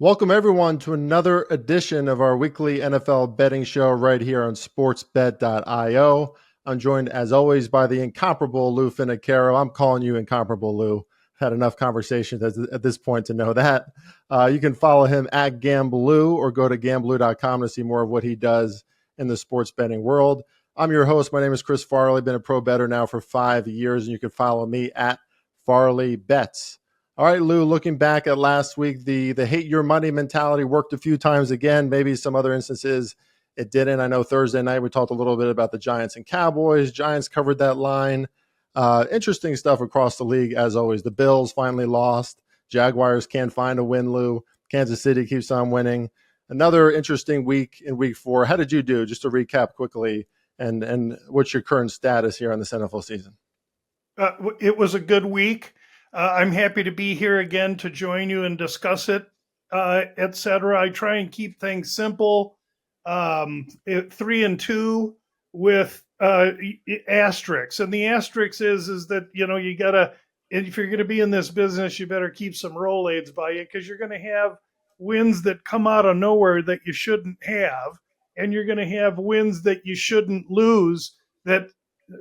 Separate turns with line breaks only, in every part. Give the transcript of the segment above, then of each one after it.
Welcome, everyone, to another edition of our weekly NFL betting show right here on sportsbet.io. I'm joined, as always, by the incomparable Lou Finicaro. I'm calling you incomparable, Lou. Had enough conversations at this point to know that. You can follow him at Gamblelou or go to gamblelou.com to see more of what he does in the sports betting world. I'm your host. My name is Chris Farley. Been a pro bettor now for 5 years, and you can follow me at Farley Bets. All right, Lou, looking back at last week, the hate your money mentality worked a few times again. Maybe some other instances it didn't. I know Thursday night we talked a little bit about the Giants and Cowboys. Giants covered that line. Interesting stuff across the league, as always. The Bills finally lost. Jaguars can't find a win, Lou. Kansas City keeps on winning. Another interesting week in week 4. How did you do? Just to recap quickly, and what's your current status here on this NFL season?
It was a good week. I'm happy to be here again to join you and discuss it, etc. I try and keep things simple. 3-2 with asterisks, and the asterisk is that you gotta, if you're gonna be in this business, you better keep some Rolaids by you, because you're gonna have wins that come out of nowhere that you shouldn't have, and you're gonna have wins that you shouldn't lose that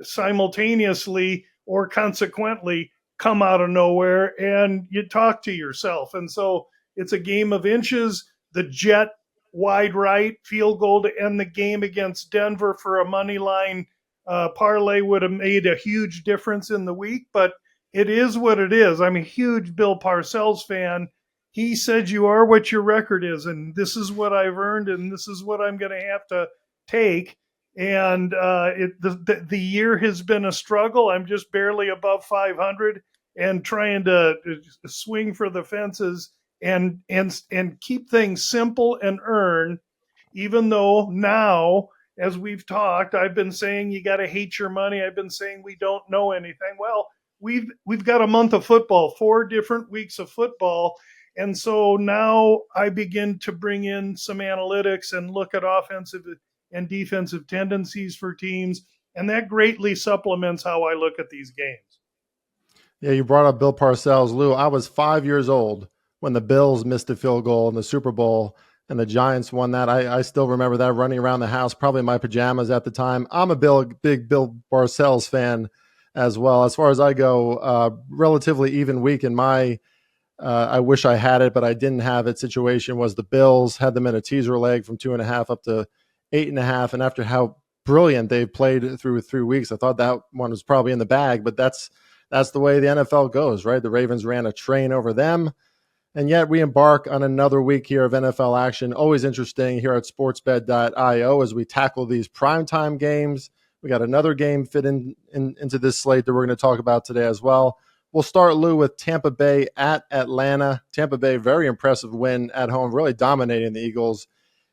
simultaneously or consequently come out of nowhere, and you talk to yourself. And so it's a game of inches. The Jet wide right field goal to end the game against Denver for a money line parlay would have made a huge difference in the week, but it is what it is. I'm a huge Bill Parcells fan. He said you are what your record is, and this is what I've earned, and this is what I'm going to have to take. And the year has been a struggle. I'm just barely above 500 and trying to swing for the fences and keep things simple and earn, even though now, as we've talked, I've been saying you got to hate your money. I've been saying we don't know anything. Well, we've got a month of football, 4 different weeks of football. And so now I begin to bring in some analytics and look at offensive and defensive tendencies for teams. And that greatly supplements how I look at these games.
Yeah, you brought up Bill Parcells. Lou, I was 5 years old when the Bills missed a field goal in the Super Bowl and the Giants won that. I still remember that, running around the house, probably in my pajamas at the time. I'm a big Bill Parcells fan as well. As far as I go, relatively even week in my I wish I had it, but I didn't have it situation was the Bills had them in a teaser leg from 2.5 up to 8.5. And after how brilliant they've played through 3 weeks, I thought that one was probably in the bag, but that's the way the NFL goes, right? The Ravens ran a train over them. And yet we embark on another week here of NFL action. Always interesting here at sportsbet.io as we tackle these primetime games. We got another game fit into this slate that we're going to talk about today as well. We'll start, Lou, with Tampa Bay at Atlanta. Tampa Bay, very impressive win at home, really dominating the Eagles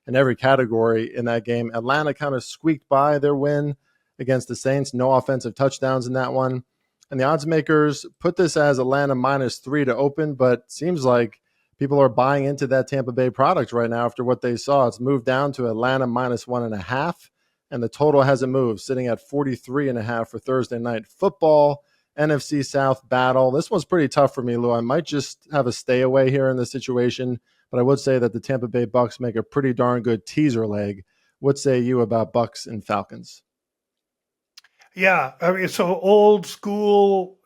in every category in that game. Atlanta kind of squeaked by their win against the Saints. No offensive touchdowns in that one. And the odds makers put this as Atlanta -3 to open, but seems like people are buying into that Tampa Bay product right now after what they saw. It's moved down to Atlanta -1.5, and the total hasn't moved, sitting at 43.5 for Thursday night football. NFC South battle. This one's pretty tough for me, Lou. I might just have a stay away here in this situation, but I would say that the Tampa Bay Bucs make a pretty darn good teaser leg. What say you about Bucs and Falcons?
Yeah, I mean, so old school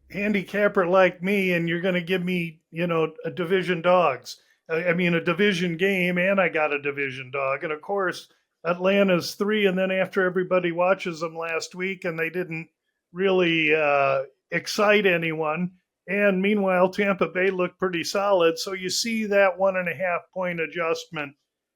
handicapper like me, and you're going to give me, a division dogs. I mean, a division game, and I got a division dog. And of course, Atlanta's 3, and then after everybody watches them last week, and they didn't really excite anyone. And meanwhile, Tampa Bay looked pretty solid. So you see that 1.5 point adjustment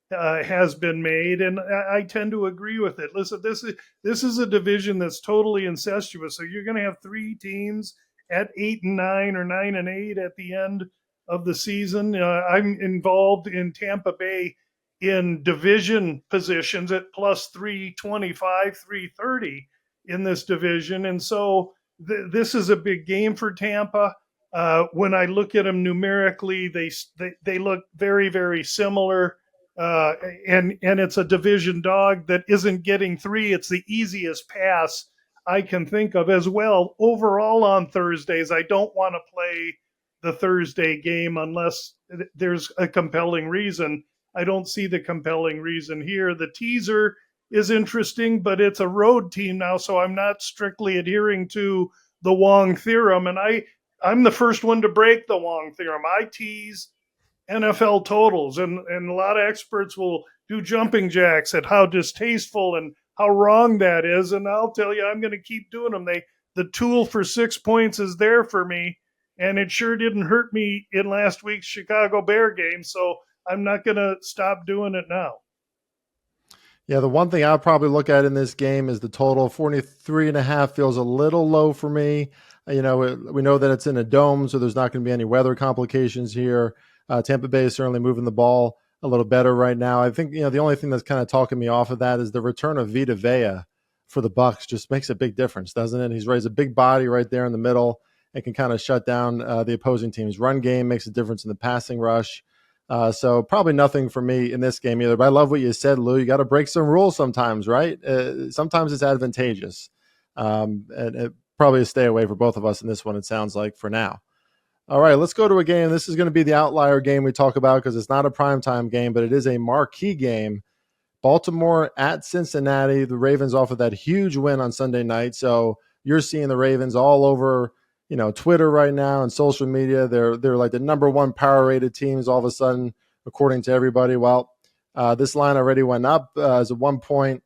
has been made, and I tend to agree with it. Listen, this is a division that's totally incestuous. So you're going to have 3 teams at 8-9 or 9-8 at the end of the season. I'm involved in Tampa Bay in division positions at plus 325, 330 in this division, and so this is a big game for Tampa. When I look at them numerically, they look very, very similar. And it's a division dog that isn't getting 3. It's the easiest pass I can think of as well. Overall on Thursdays, I don't want to play the Thursday game unless there's a compelling reason. I don't see the compelling reason here. The teaser is interesting, but it's a road team now, so I'm not strictly adhering to the Wong theorem. And I'm the first one to break the Wong theorem. I tease NFL totals, and a lot of experts will do jumping jacks at how distasteful and how wrong that is. And I'll tell you, I'm going to keep doing them. The tool for 6 points is there for me, and it sure didn't hurt me in last week's Chicago Bear game. So I'm not going to stop doing it now.
Yeah, the one thing I'll probably look at in this game is the total. 43.5 feels a little low for me. We know that it's in a dome, so there's not going to be any weather complications here. Tampa Bay is certainly moving the ball a little better right now. I think, the only thing that's kind of talking me off of that is the return of Vita Vea for the Bucs. Just makes a big difference, doesn't it? He's raised a big body right there in the middle and can kind of shut down the opposing team's run game, makes a difference in the passing rush. So probably nothing for me in this game either. But I love what you said, Lou. You got to break some rules sometimes, right? Sometimes it's advantageous. And it probably a stay away for both of us in this one, it sounds like, for now. All right, let's go to a game. This is going to be the outlier game we talk about because it's not a primetime game, but it is a marquee game. Baltimore at Cincinnati. The Ravens off of that huge win on Sunday night. So you're seeing the Ravens all over Twitter right now and social media. They're like the number one power rated teams all of a sudden, according to everybody. Well, this line already went up as a 1 point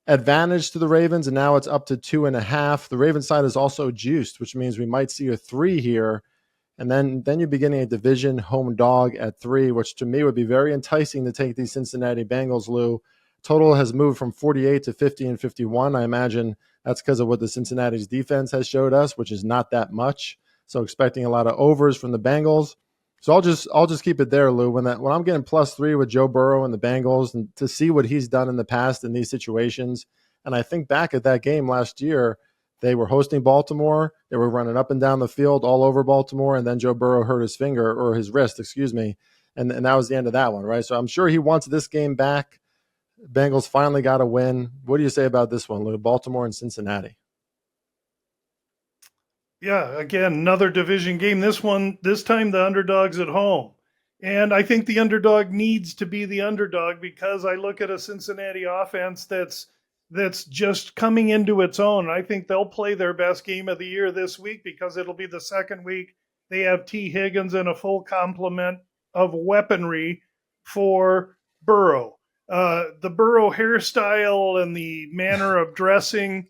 advantage to the Ravens, and now it's up to 2.5. The Ravens side is also juiced, which means we might see a 3 here. And then you're beginning a division home dog at 3, which to me would be very enticing to take these Cincinnati Bengals, Lou. Total has moved from 48 to 50 and 51. I imagine that's because of what the Cincinnati's defense has showed us, which is not that much. So expecting a lot of overs from the Bengals. So I'll just keep it there, Lou. When I'm getting +3 with Joe Burrow and the Bengals, and to see what he's done in the past in these situations, and I think back at that game last year, they were hosting Baltimore. They were running up and down the field all over Baltimore, and then Joe Burrow hurt his finger or his wrist, and that was the end of that one, right? So I'm sure he wants this game back. Bengals finally got a win. What do you say about this one, Lou? Baltimore and Cincinnati.
Yeah, again, another division game. This time the underdog's at home. And I think the underdog needs to be the underdog because I look at a Cincinnati offense that's just coming into its own. I think they'll play their best game of the year this week because it'll be the second week they have T. Higgins and a full complement of weaponry for Burrow. The Burrow hairstyle and the manner of dressing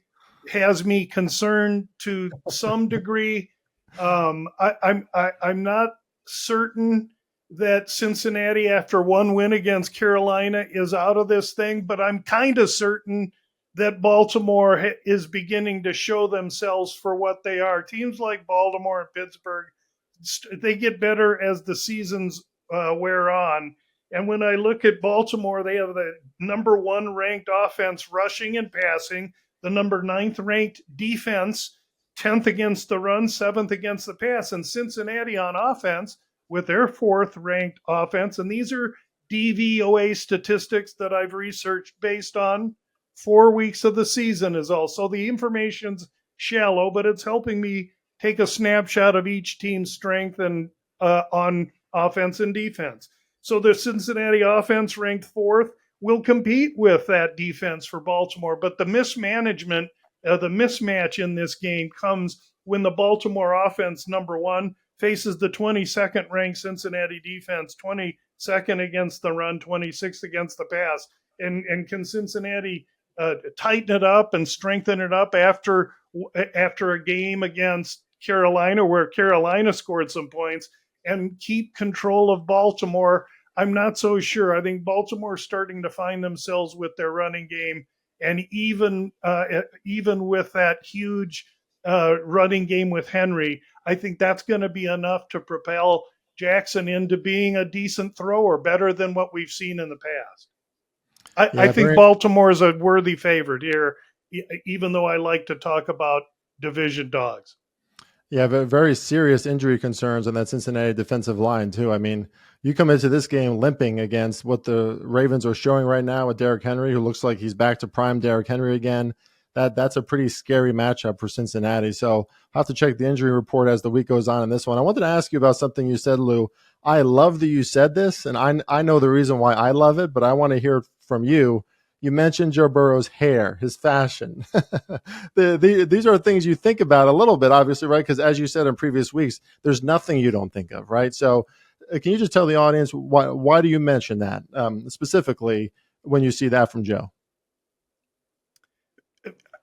has me concerned to some degree. I'm not certain that Cincinnati, after one win against Carolina, is out of this thing, but I'm kind of certain that Baltimore is beginning to show themselves for what they are. Teams like Baltimore and Pittsburgh, they get better as the seasons wear on. And when I look at Baltimore, they have the number 1 ranked offense rushing and passing, the number 9th ranked defense, 10th against the run, 7th against the pass. And Cincinnati on offense with their 4th ranked offense. And these are DVOA statistics that I've researched based on 4 weeks of the season is all. So the information's shallow, but it's helping me take a snapshot of each team's strength and on offense and defense. So the Cincinnati offense ranked 4th will compete with that defense for Baltimore. But the mismanagement, the mismatch in this game comes when the Baltimore offense, number 1, faces the 22nd ranked Cincinnati defense, 22nd against the run, 26th against the pass. And can Cincinnati tighten it up and strengthen it up after a game against Carolina where Carolina scored some points and keep control of Baltimore? I'm not so sure. I think Baltimore's starting to find themselves with their running game, and even with that huge running game with Henry, I think that's going to be enough to propel Jackson into being a decent thrower, better than what we've seen in the past. I think Baltimore is a worthy favorite here, even though I like to talk about division dogs.
Yeah, but very serious injury concerns on that Cincinnati defensive line, too. I mean, you come into this game limping against what the Ravens are showing right now with Derrick Henry, who looks like he's back to prime Derrick Henry again. that's a pretty scary matchup for Cincinnati. So I'll have to check the injury report as the week goes on in this one. I wanted to ask you about something you said, Lou. I love that you said this, and I know the reason why I love it, but I want to hear from you. You mentioned Joe Burrow's hair, his fashion. These are things you think about a little bit, obviously, right? Because as you said in previous weeks, there's nothing you don't think of, right? So can you just tell the audience why do you mention that specifically when you see that from Joe?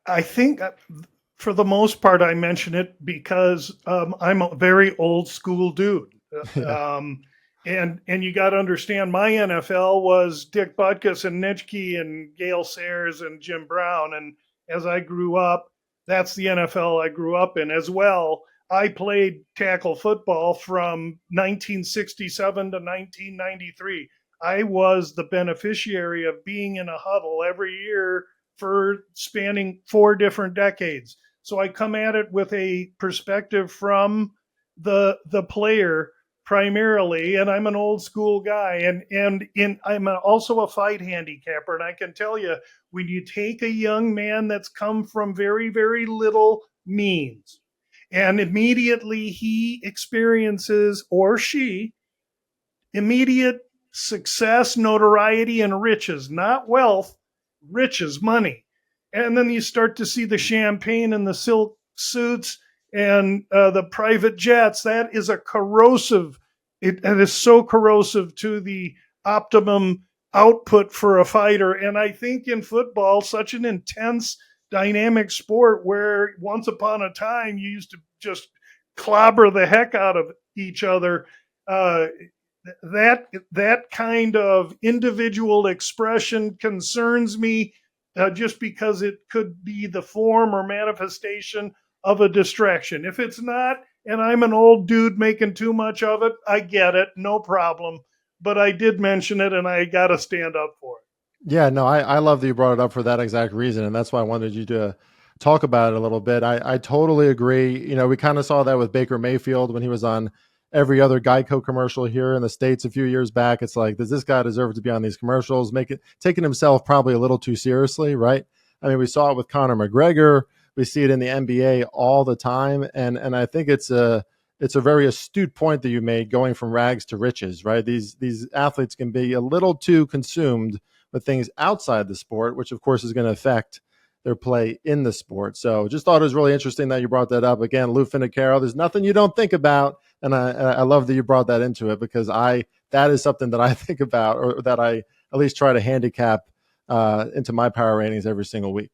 I think for the most part, I mention it because I'm a very old school dude.
Yeah.
And you got to understand, my NFL was Dick Butkus and Nitschke and Gale Sayers and Jim Brown. And as I grew up, that's the NFL I grew up in as well. I played tackle football from 1967 to 1993. I was the beneficiary of being in a huddle every year for spanning 4 different decades. So I come at it with a perspective from the player primarily, and I'm an old school guy, and I'm also a fight handicapper, and I can tell you, when you take a young man that's come from very, very little means, and immediately he experiences, or she, immediate success, notoriety, and riches, not wealth, riches, money. And then you start to see the champagne and the silk suits and the private jets. That is a corrosive, it is so corrosive to the optimum output for a fighter. And I think in football, such an intense, dynamic sport where once upon a time you used to just clobber the heck out of each other. That kind of individual expression concerns me, just because it could be the form or manifestation of a distraction. If it's not, and I'm an old dude making too much of it, I get it, no problem. But I did mention it, and I got to stand up for it.
Yeah, no, I love that you brought it up for that exact reason. And that's why I wanted you to talk about it a little bit. I totally agree. You know, we kind of saw that with Baker Mayfield when he was on every other Geico commercial here in the States a few years back. It's like, does this guy deserve to be on these commercials? Taking himself probably a little too seriously, right? I mean, we saw it with Conor McGregor. We see it in the NBA all the time. And I think it's a very astute point that you made, going from rags to riches, right? These athletes can be a little too consumed with things outside the sport, which of course is going to affect their play in the sport. So just thought it was really interesting that you brought that up. Again, Lou Finocchiaro, there's nothing you don't think about. And I love that you brought that into it, because that is something that I think about, or that I at least try to handicap into my power ratings every single week.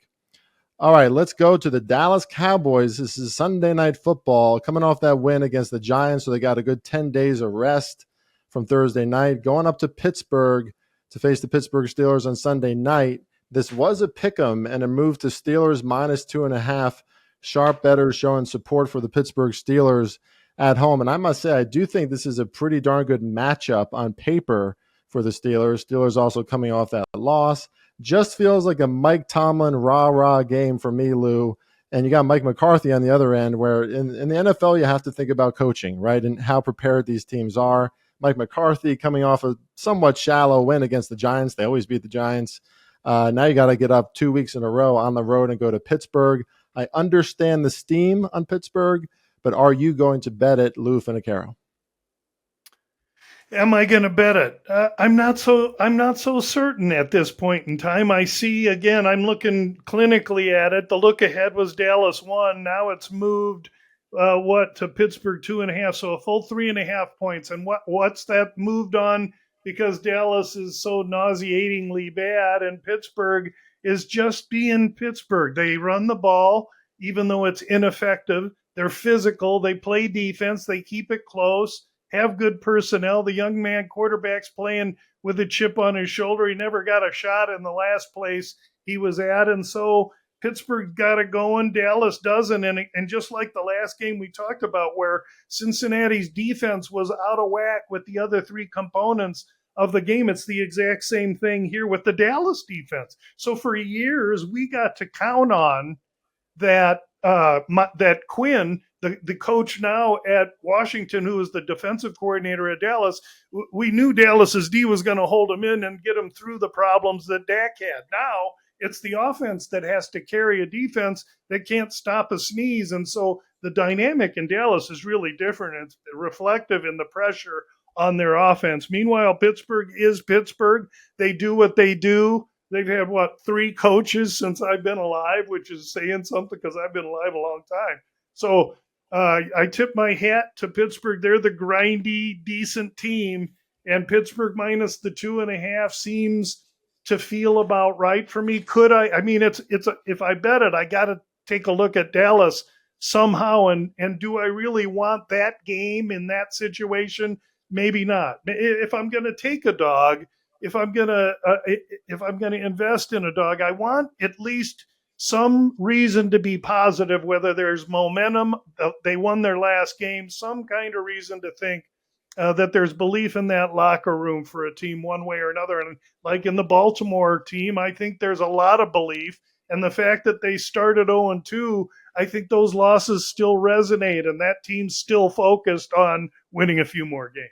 All right, let's go to the Dallas Cowboys. This is Sunday Night Football, coming off that win against the Giants. So they got a good 10 days of rest from Thursday night, going up to Pittsburgh to face the Pittsburgh Steelers on Sunday night. This was a pick'em and a move to Steelers -2.5. Sharp bettors showing support for the Pittsburgh Steelers at home. And I must say, I do think this is a pretty darn good matchup on paper for the Steelers. Steelers also coming off that loss. Just feels like a Mike Tomlin rah-rah game for me, Lou. And you got Mike McCarthy on the other end, where in the NFL, you have to think about coaching, right? And how prepared these teams are. Mike McCarthy coming off a somewhat shallow win against the Giants. They always beat the Giants. Now you got to get up 2 weeks in a row on the road and go to Pittsburgh. I understand the steam on Pittsburgh, but are you going to bet it, Lou Finocchiaro?
Am I going to bet it? I'm not so certain at this point in time. I see, again, I'm looking clinically at it. The look ahead was Dallas 1. Now it's moved to Pittsburgh 2.5, so a full 3.5 points. And what's that moved on? Because Dallas is so nauseatingly bad, and Pittsburgh is just being Pittsburgh. They run the ball, even though it's ineffective. They're physical. They play defense. They keep it close, have good personnel. The young man quarterback's playing with a chip on his shoulder. He never got a shot in the last place he was at. And so Pittsburgh got it going. Dallas doesn't. And just like the last game we talked about, where Cincinnati's defense was out of whack with the other 3 components of the game, it's the exact same thing here with the Dallas defense. So for years, we got to count on that that Quinn, the coach now at Washington, who is the defensive coordinator at Dallas, we knew Dallas's D was going to hold him in and get him through the problems that Dak had. Now It's the offense that has to carry a defense that can't stop a sneeze. And so the dynamic in Dallas is really different. It's reflective in the pressure on their offense. Meanwhile, Pittsburgh is Pittsburgh. They do what they do. They've had, 3 coaches since I've been alive, which is saying something because I've been alive a long time. So I tip my hat to Pittsburgh. They're the grindy, decent team, and Pittsburgh minus the 2.5 seems to feel about right for me. Could I? I mean, if I bet it, I got to take a look at Dallas somehow. And do I really want that game in that situation? Maybe not. If I'm going to take a dog, if I'm going to invest in a dog, I want at least some reason to be positive, whether there's momentum, they won their last game, some kind of reason to think that there's belief in that locker room for a team one way or another. And like in the Baltimore team, I think there's a lot of belief. And the fact that they started 0-2, I think those losses still resonate, and that team's still focused on winning a few more games.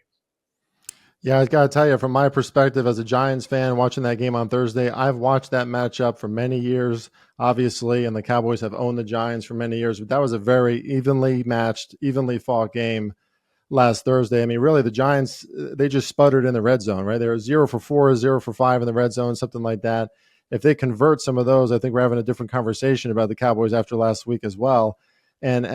Yeah, I got to tell you, from my perspective as a Giants fan watching that game on Thursday, I've watched that matchup for many years, obviously, and the Cowboys have owned the Giants for many years, but that was a very evenly matched, evenly fought game last Thursday. I mean, really, the Giants, they just sputtered in the red zone, right? They were 0 for 4, 0 for 5 in the red zone, something like that. If they convert some of those, I think we're having a different conversation about the Cowboys after last week as well. And,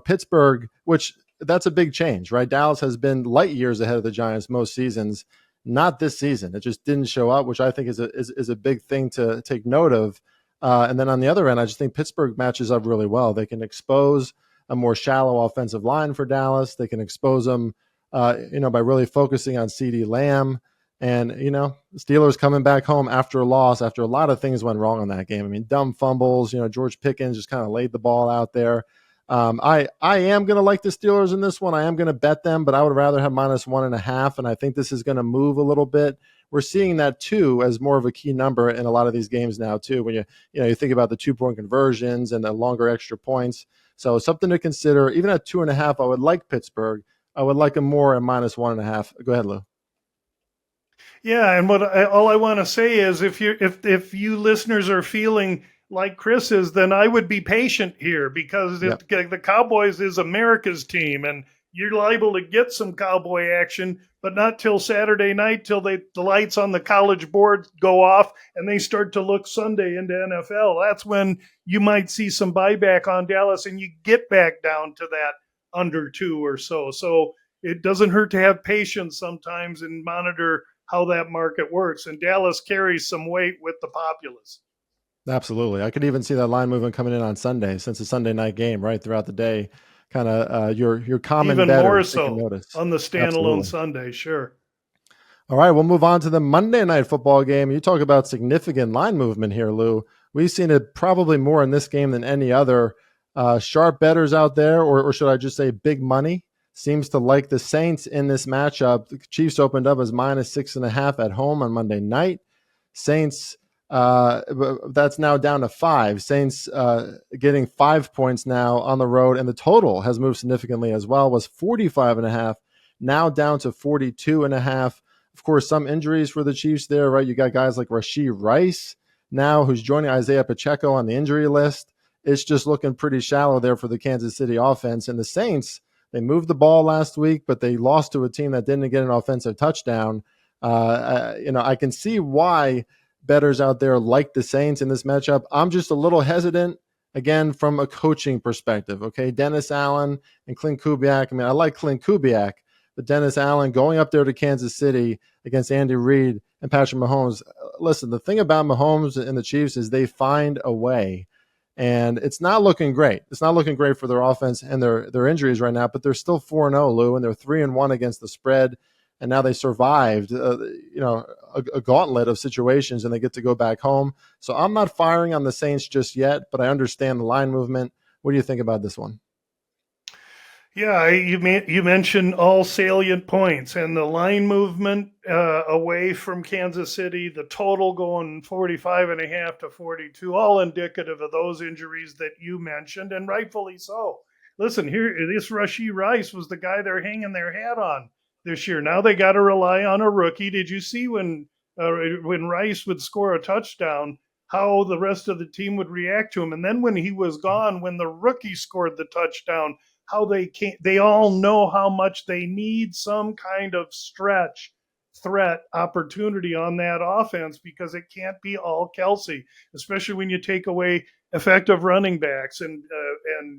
Pittsburgh, which that's a big change, right? Dallas has been light years ahead of the Giants most seasons. Not this season. It just didn't show up, which I think is a big thing to take note of. And then on the other end, I just think Pittsburgh matches up really well. They can expose a more shallow offensive line for Dallas. They can expose them, by really focusing on CeeDee Lamb. And, Steelers coming back home after a loss, after a lot of things went wrong in that game. I mean, dumb fumbles, George Pickens just kind of laid the ball out there. I am going to like the Steelers in this one. I am going to bet them, but I would rather have minus 1.5. And I think this is going to move a little bit. We're seeing that too as more of a key number in a lot of these games now too. When you think about the 2-point conversions and the longer extra points. So something to consider. Even at 2.5, I would like Pittsburgh. I would like them more at minus 1.5. Go ahead, Lou.
Yeah, and all I want to say is, if you listeners are feeling like Chris is, then I would be patient here, because the Cowboys is America's team, and you're liable to get some Cowboy action, but not till Saturday night, till the lights on the college board go off and they start to look Sunday into NFL. That's when you might see some buyback on Dallas, and you get back down to that under 2 or so. So it doesn't hurt to have patience sometimes and monitor how that market works. And Dallas carries some weight with the populace.
Absolutely. I could even see that line movement coming in on Sunday, since it's a Sunday night game, right, throughout the day. Kind of your common
even
better
more so
notice
on the standalone Sunday. Sure.
All right, we'll move on to the Monday night football game. You talk about significant line movement here, Lou. We've seen it probably more in this game than any other. Sharp bettors out there, or should I just say big money, seems to like the Saints in this matchup. The Chiefs opened up as minus 6.5 at home on Monday night. Saints, that's now down to 5. Saints getting 5 points now on the road, and the total has moved significantly as well. Was 45.5, now down to 42.5. Of course, some injuries for the Chiefs there, right? You got guys like Rashee Rice now, who's joining Isaiah Pacheco on the injury list. It's just looking pretty shallow there for the Kansas City offense. And the Saints, they moved the ball last week, but they lost to a team that didn't get an offensive touchdown. I can see why bettors out there like the Saints in this matchup. I'm just a little hesitant, again, from a coaching perspective. Okay, Dennis Allen and Clint Kubiak. I mean, I like Clint Kubiak, but Dennis Allen going up there to Kansas City against Andy Reid and Patrick Mahomes. Listen, the thing about Mahomes and the Chiefs is they find a way. And it's not looking great. It's not looking great for their offense and their injuries right now, but they're still 4-0, Lou, and they're 3-1 against the spread. And now they survived, a gauntlet of situations, and they get to go back home. So I'm not firing on the Saints just yet, but I understand the line movement. What do you think about this one?
Yeah, you mentioned all salient points, and the line movement away from Kansas City, the total going 45.5 to 42, all indicative of those injuries that you mentioned, and rightfully so. Listen, here, this Rashee Rice was the guy they're hanging their hat on this year. Now they got to rely on a rookie. Did you see when Rice would score a touchdown, how the rest of the team would react to him. And then when he was gone, when the rookie scored the touchdown, how they all know how much they need some kind of stretch threat opportunity on that offense, because it can't be all Kelsey, especially when you take away effective running backs. And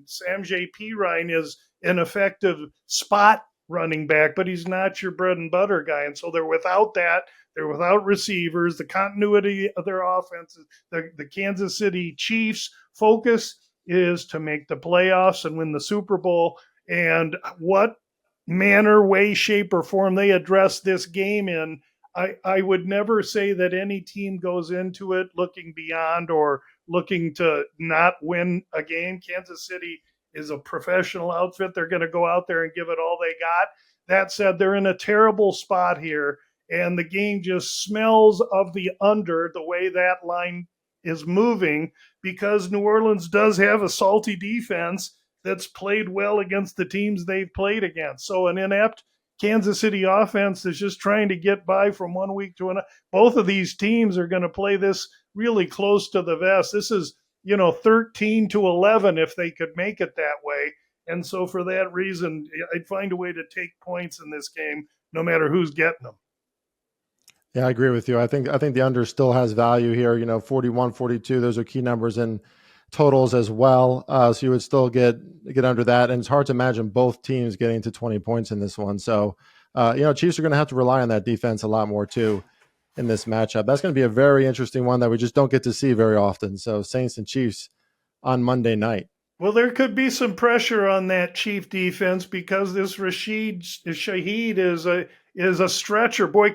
Sam J. Ryan is an effective spot running back, but he's not your bread and butter guy. And so they're without that. They're without receivers. The continuity of their offenses, the Kansas City Chiefs' focus is to make the playoffs and win the Super Bowl. And what manner, way, shape, or form they address this game in, I would never say that any team goes into it looking beyond or looking to not win a game. Kansas City is a professional outfit. They're going to go out there and give it all they got. That said, they're in a terrible spot here, and the game just smells of the under the way that line is moving, because New Orleans does have a salty defense that's played well against the teams they've played against. So an inept Kansas City offense is just trying to get by from one week to another. Both of these teams are going to play this really close to the vest. This is, 13-11 if they could make it that way. And so for that reason, I'd find a way to take points in this game, no matter who's getting them.
Yeah, I agree with you. I think the under still has value here. 41, 42, those are key numbers in totals as well. So you would still get under that. And it's hard to imagine both teams getting to 20 points in this one. So, Chiefs are going to have to rely on that defense a lot more too in this matchup. That's going to be a very interesting one that we just don't get to see very often. So Saints and Chiefs on Monday night.
Well, there could be some pressure on that Chief defense, because this Rashid Shaheed is a stretcher. Boy,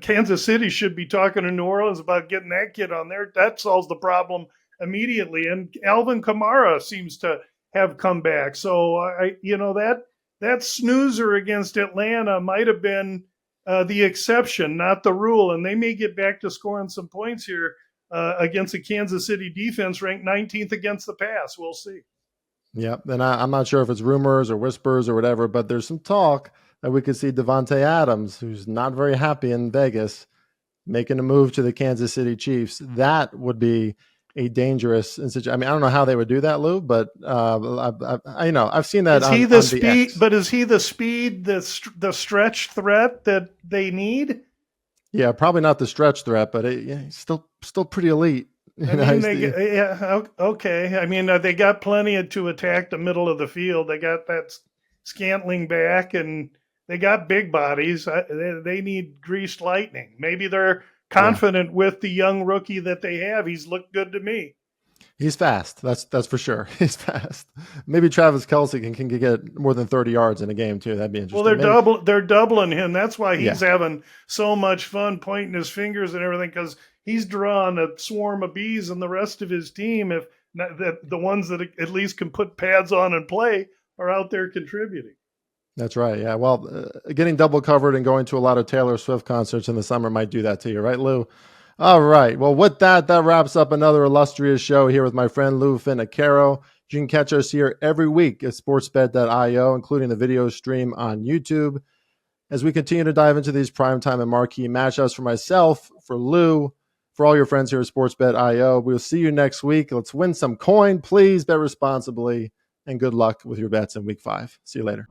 Kansas City should be talking to New Orleans about getting that kid on there. That solves the problem immediately. And Alvin Kamara seems to have come back. So that snoozer against Atlanta might have been the exception, not the rule. And they may get back to scoring some points here against a Kansas City defense ranked 19th against the pass. We'll see.
Yep. And I'm not sure if it's rumors or whispers or whatever, but there's some talk that we could see Devontae Adams, who's not very happy in Vegas, making a move to the Kansas City Chiefs. That would be a dangerous situation. I mean, I don't know how they would do that, Lou, but I've seen that.
Is he the speed? But is he the speed, the stretch threat that they need?
Yeah, probably not the stretch threat, but he's still pretty elite.
Okay. I mean, they got plenty to attack the middle of the field. They got that Scantling back, and they got big bodies. They need greased lightning. Maybe they're confident with the young rookie that they have. He's looked good to me.
He's fast. That's for sure. He's fast. Maybe Travis Kelce can get more than 30 yards in a game too. That'd be interesting.
Well, they're doubling him. That's why he's having so much fun pointing his fingers and everything, because he's drawing a swarm of bees, and the rest of his team, if not, the ones that at least can put pads on and play, are out there contributing.
That's right. Yeah. Well, getting double covered and going to a lot of Taylor Swift concerts in the summer might do that to you, right, Lou? All right. Well, with that wraps up another illustrious show here with my friend Lou Finocchiaro. You can catch us here every week at sportsbet.io, including the video stream on YouTube, as we continue to dive into these primetime and marquee matchups for myself, for Lou, for all your friends here at sportsbet.io. We'll see you next week. Let's win some coin. Please bet responsibly, and good luck with your bets in week 5. See you later.